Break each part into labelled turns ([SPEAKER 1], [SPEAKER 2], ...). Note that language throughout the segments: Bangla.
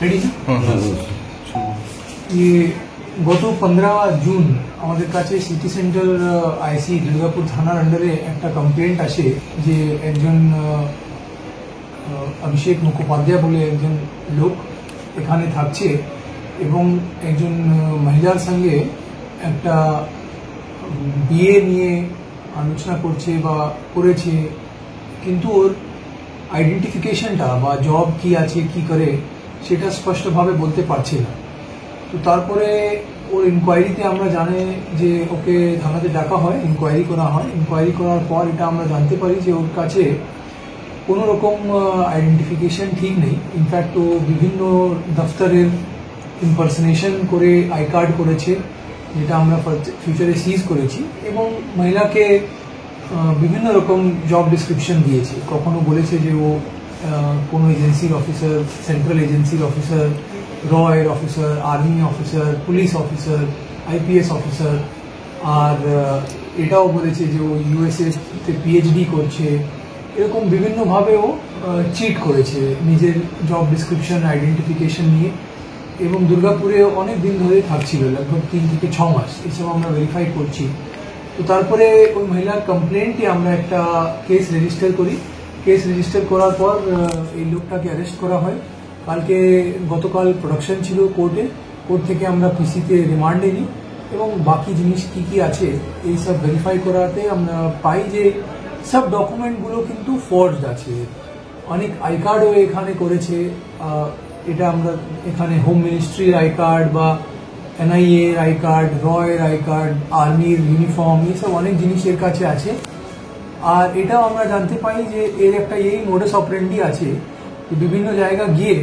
[SPEAKER 1] रेडी ये গত 15 জুন আমাদের কাছে সিটি সেন্টার আইসি দুর্গাপুর থানার আন্ডারে একটা কমপ্লেন্ট আসে যে একজন অভিষেক মুখোপাধ্যায় বলে একজন লোক এখানে থাকছে এবং একজন মহিলার সঙ্গে একটা বিয়ে নিয়ে আলোচনা করছে বা করেছে, কিন্তু ওর আইডেন্টিফিকেশনটা বা জব কি আছে কি করে সেটা স্পষ্টভাবে বলতে পারছে না। তো তারপরে ওর ইনকোয়ারিতে আমরা জানি যে ওকে থানাতে ডাকা হয়, ইনকোয়ারি করা হয়। ইনকোয়ারি করার পর এটা আমরা জানতে পারি যে ওর কাছে কোনো রকম আইডেন্টিফিকেশন ঠিক নেই। ইনফ্যাক্ট ও বিভিন্ন দফতরের ইম্পারসনেশন করে আই কার্ড করেছে, যেটা আমরা ফিউচারে সিজ করেছি, এবং মহিলাকে বিভিন্ন রকম জব ডিসক্রিপশন দিয়েছে। কখনো বলেছে যে ও কোনো এজেন্সির অফিসার, সেন্ট্রাল এজেন্সির অফিসার, র এর officer, army officer, police officer, IPS officer, আর এটাও বলেছে যে ও ইউএসএতে পিএইচডি করছে। এরকম বিভিন্নভাবে ও চিট করেছে নিজের জব ডিসক্রিপশন আইডেন্টিফিকেশন নিয়ে, এবং দুর্গাপুরে অনেক দিন ধরে থাকছিল, লগভগ 3 থেকে 6 মাস। এসব আমরা ভেরিফাই করছি। তো তারপরে ওই মহিলার কমপ্লেন্টে আমরা একটা কেস রেজিস্টার করি। কেস রেজিস্টার করার পর এই লোকটাকে অ্যারেস্ট করা হয়। গতকাল প্রোডাকশন ছিল কোর্টে, কোর্ট থেকে আমরা পিসিতে রিমান্ডে নিই, এবং বাকি জিনিস কি কি আছে এই সব ভেরিফাই করাতে আমরা পাই যে সব ডকুমেন্টগুলো কিন্তু ফর্জড আছে। অনেক আই কার্ডও এখানে করেছে। এটা আমরা এখানে হোম মিনিস্ট্রির আই কার্ড বা এনআইএ এর আই কার্ড, র এর আই কার্ড, আর্মির ইউনিফর্ম, এইসব অনেক জিনিস এর কাছে আছে। আর এটাও আমরা জানতে পাই যে এর একটা এই মোডাস অপারেন্ডি আছে, বিভিন্ন জায়গা গিয়ে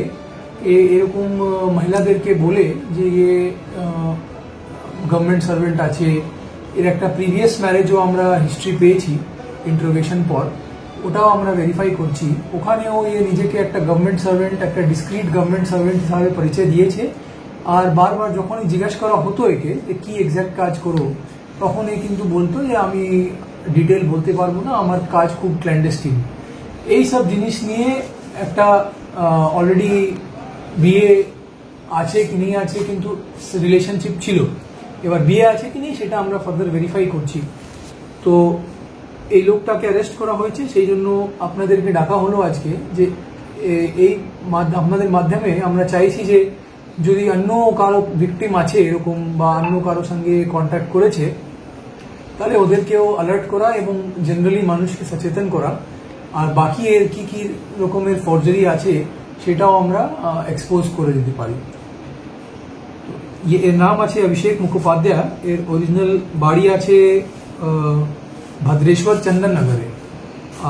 [SPEAKER 1] এরকম মহিলাদেরকে বলে যে এ গভর্নমেন্ট সার্ভেন্ট আছে। এর একটা প্রিভিয়াস ম্যারেজও আমরা হিস্ট্রি পেয়েছি ইন্টারোগেশন পর, ওটাও আমরা ভেরিফাই করছি। ওখানেও এ নিজেকে একটা গভর্নমেন্ট সার্ভেন্ট, একটা ডিসক্রিট গভর্নমেন্ট সার্ভেন্ট হিসাবে পরিচয় দিয়েছে। আর বারবার যখনই জিজ্ঞাসা করা হতো একে যে কি এক্স্যাক্ট কাজ করো, তখন এ কিন্তু বলতো যে আমি ডিটেল বলতে পারবো না, আমার কাজ খুব ক্ল্যান্ডেস্টিন। এই সব জিনিস নিয়ে একটা অলরেডি বিয়ে আছে কি নেই আছে, কিন্তু রিলেশনশিপ ছিল। এবার বিয়ে আছে কি নেই সেটা আমরা ফার্দার ভেরিফাই করছি। তো এই লোকটাকে অ্যারেস্ট করা হয়েছে, সেই জন্য আপনাদেরকে ডাকা হলো আজকে যে এই আপনাদের মাধ্যমে আমরা চাইছি যে যদি অন্য কারো ভিকটিম আছে এরকম বা অন্য কারো সঙ্গে কন্ট্যাক্ট করেছে, তাহলে ওদেরকেও অ্যালার্ট করা এবং জেনারেলি মানুষকে সচেতন করা। আর বাকি এর কি কি রকমের ফর্জারি আছে সেটাও আমরা এক্সপোজ করে দিতে পারি। এর নাম আছে অভিষেক মুখোপাধ্যায়। এর অরিজিনাল বাড়ি আছে ভদ্রেশ্বর চন্দন নগরে।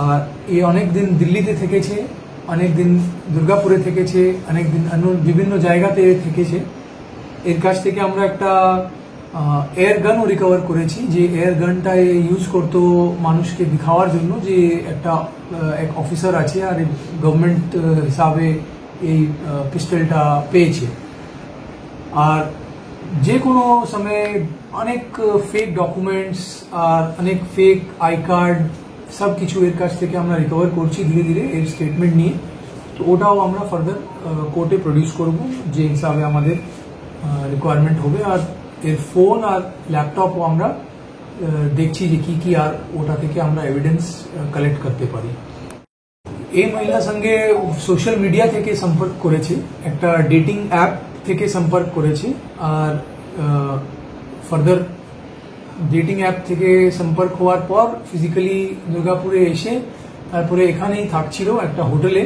[SPEAKER 1] আর এ অনেক দিন দিল্লিতে থেকেছে, অনেক দিন দুর্গাপুরে থেকেছে, অনেক দিন বিভিন্ন জায়গাতে থেকেছে। এর কাছ থেকে আমরা একটা এয়ার গানও রিকভার করেছি, যে এয়ার গানটা ইউজ করতো মানুষকে দেখাওয়ার জন্য যে একটা এক অফিসার আছে আর গভর্নমেন্ট হিসাবে এই পিস্টলটা পেয়েছে। আর যে কোনো সময়ে অনেক ফেক ডকুমেন্টস আর অনেক ফেক আই কার্ড সব কিছু এর কাছ থেকে আমরা রিকভার করছি ধীরে ধীরে এর স্টেটমেন্ট নিয়ে। তো ওটাও আমরা ফার্দার কোর্টে প্রডিউস করব যে হিসাবে আমাদের রিকোয়ারমেন্ট হবে। আর এর ফোন আর ল্যাপটপও আমরা দেখছি যে কি কি আর ওটা থেকে আমরা এভিডেন্স কালেক্ট করতে পারি। এই মহিলার সঙ্গে সোশ্যাল মিডিয়া থেকে সম্পর্ক করেছে, একটা ডেটিং অ্যাপ থেকে সম্পর্ক করেছে। আর ফার্দার ডেটিং অ্যাপ থেকে সম্পর্ক হওয়ার পর ফিজিক্যালি দুর্গাপুরে এসে তারপরে এখানেই থাকছিল একটা হোটেলে,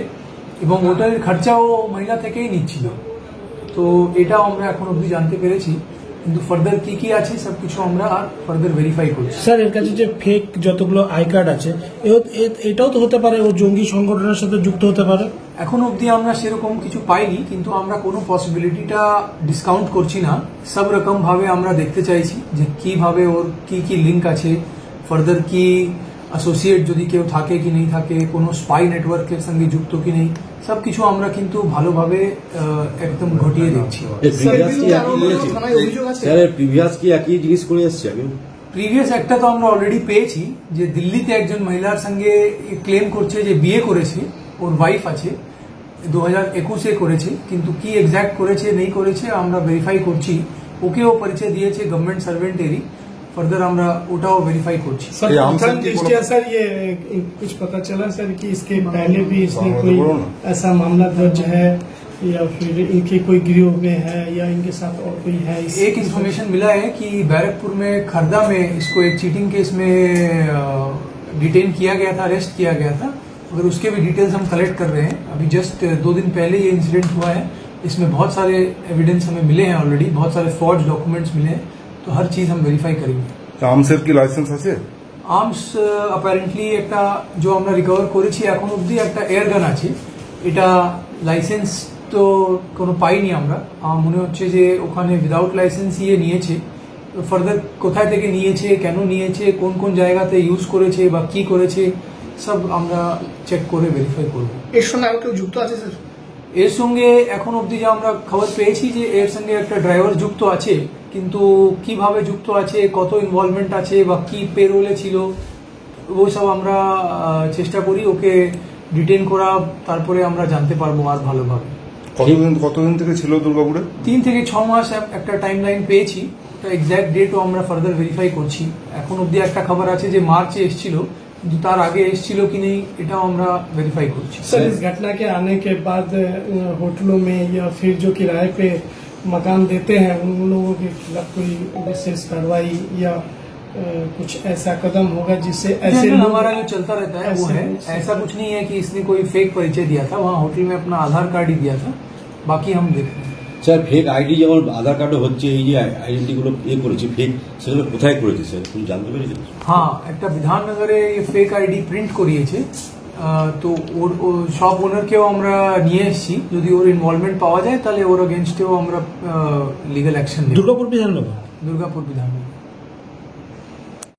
[SPEAKER 1] এবং হোটেলের খরচাও মহিলা থেকেই নিচ্ছিল। তো এটাও আমরা এখন অবধি জানতে পেরেছি, কিন্তু ফার্দার কি কি আছে সবকিছু আমরা আর ফার্দার ভেরিফাই করছি।
[SPEAKER 2] স্যার, এর কাছে যে ফেক যতগুলো আই কার্ড আছে এটাও তো হতে পারে ও জঙ্গি সংগঠনের সাথে যুক্ত হতে পারে।
[SPEAKER 1] এখন অবধি আমরা সেরকম কিছু পাইনি, কিন্তু আমরা কোনো পসিবিলিটিটা ডিসকাউন্ট করছি না। সব রকম ভাবে আমরা দেখতে চাইছি যে কিভাবে ওর কি কি লিঙ্ক আছে, ফার্দার কি অ্যাসোসিয়েট যদি কেউ থাকে কি নেই থাকে, কোনো স্পাই নেটওয়ার্কের সঙ্গে যুক্ত কি নেই, সবকিছু আমরা কিন্তু ভালোভাবে একদম ঘটিয়ে দেখছি। প্রিভিয়াস একটা তো আমরা অলরেডি পেয়েছি, যে দিল্লিতে একজন মহিলার সঙ্গে ক্লেম করছে যে বিয়ে করেছে, ওর ওয়াইফ আছে। 2021-এ করেছে, কিন্তু কি এক্স্যাক্ট করেছে নেই করেছে আমরা ভেরিফাই করছি। ওকেও পরিচয় দিয়েছে গভর্নমেন্ট সার্ভেন্টেরই, ফার্দার আমরা ওটাও ভেরিফাই করছি।
[SPEAKER 2] सर
[SPEAKER 3] ये आम सर की
[SPEAKER 2] दृष्टिया सर ये कुछ पता चला सर कि इसके पहले भी इसने कोई ऐसा मामला दर्ज है या फिर इनके कोई गिरोह में है या इनके साथ और कोई है?
[SPEAKER 1] एक इन्फॉर्मेशन मिला है कि बैरकपुर में खरदा में इसको एक चीटिंग केस में डिटेन किया गया था, अरेस्ट किया गया था, मगर उसके भी डिटेल्स हम कलेक्ट कर रहे हैं। अभी जस्ट 2 दिन पहले ये इंसिडेंट हुआ है, इसमें बहुत सारे एविडेंस हमें मिले हैं ऑलरेडी, बहुत सारे फॉर्ज डॉक्यूमेंट्स मिले हैं, तो हर चीज हम वेरीफाई करेंगे।
[SPEAKER 3] আর্মসের কি লাইসেন্স আছে?
[SPEAKER 1] আর্মস অ্যাপারেন্টলি একটা যে আমরা রিকভার করেছি এখন অবধি একটা এয়ার গান আছে, এটা লাইসেন্স তো কোনো পাইনি আমরা। আমার মনে হচ্ছে যে ওখানে উইদাউট লাইসেন্স ইয়ে নিয়েছে। ফার্দার কোথায় থেকে নিয়েছে, কেন নিয়েছে, কোন কোন জায়গাতে ইউজ করেছে বা কি করেছে, সব আমরা চেক করে ভেরিফাই করব।
[SPEAKER 2] এর সঙ্গে আর কেউ যুক্ত আছে স্যার?
[SPEAKER 1] এর সঙ্গে এখন অবধি যে আমরা খবর পেয়েছি যে এর সঙ্গে একটা ড্রাইভার যুক্ত আছে, কিন্তু কিভাবে যুক্ত আছে, কত ইনভলভমেন্ট আছে বা কি পেরোলে ছিল, ওই সব আমরা চেষ্টা করি ওকে ডিটেইন করা, তারপরে আমরা জানতে পারবো আর ভালোভাবে।
[SPEAKER 3] কতদিন থেকে ছিল দুর্গাপুরে?
[SPEAKER 1] 3 থেকে 6 মাস একটা টাইম লাইন পেয়েছি, এক্স্যাক্ট ডেটও আমরা ফার্দার ভেরিফাই করছি। এখন অবধি একটা খবর আছে যে মার্চে এসেছিল, কিন্তু তার আগে এসেছিল কি নেই এটাও আমরা ভেরিফাই করছি।
[SPEAKER 2] सर इस घटना के आने के बाद होटलों में या फिर जो किराए पे मकान देते हैं उन लोगों के खिलाफ कोई विशेष कार्रवाई या कुछ ऐसा कदम होगा जिससे ऐसे लोग
[SPEAKER 1] हमारा जो चलता रहता है वो है, ऐसा कुछ नहीं है कि इसने कोई फेक परिचय दिया था, वहाँ होटल में अपना आधार कार्ड ही दिया था, बाकी हम देख रहे हैं।
[SPEAKER 4] স্যার ফেক আইডি যেমন আধার কার্ডে হচ্ছে, এই যে আইডেন্টিগুলো করেছে ফেক, সেগুলো কোথায় করেছে স্যার তুমি জানতে পেরেছেন?
[SPEAKER 1] হ্যাঁ, একটা বিধাননগরে ফেক আইডি প্রিন্ট করিয়েছে, তো ওর সব ওনারকেও আমরা নিয়ে এসেছি। যদি ওর ইনভলভমেন্ট পাওয়া যায় তাহলে ওর এগেনস্টেও আমরা লিগাল অ্যাকশন নেব।
[SPEAKER 2] দুর্গাপুর বিধাননগর
[SPEAKER 1] দুর্গাপুর বিধাননগর।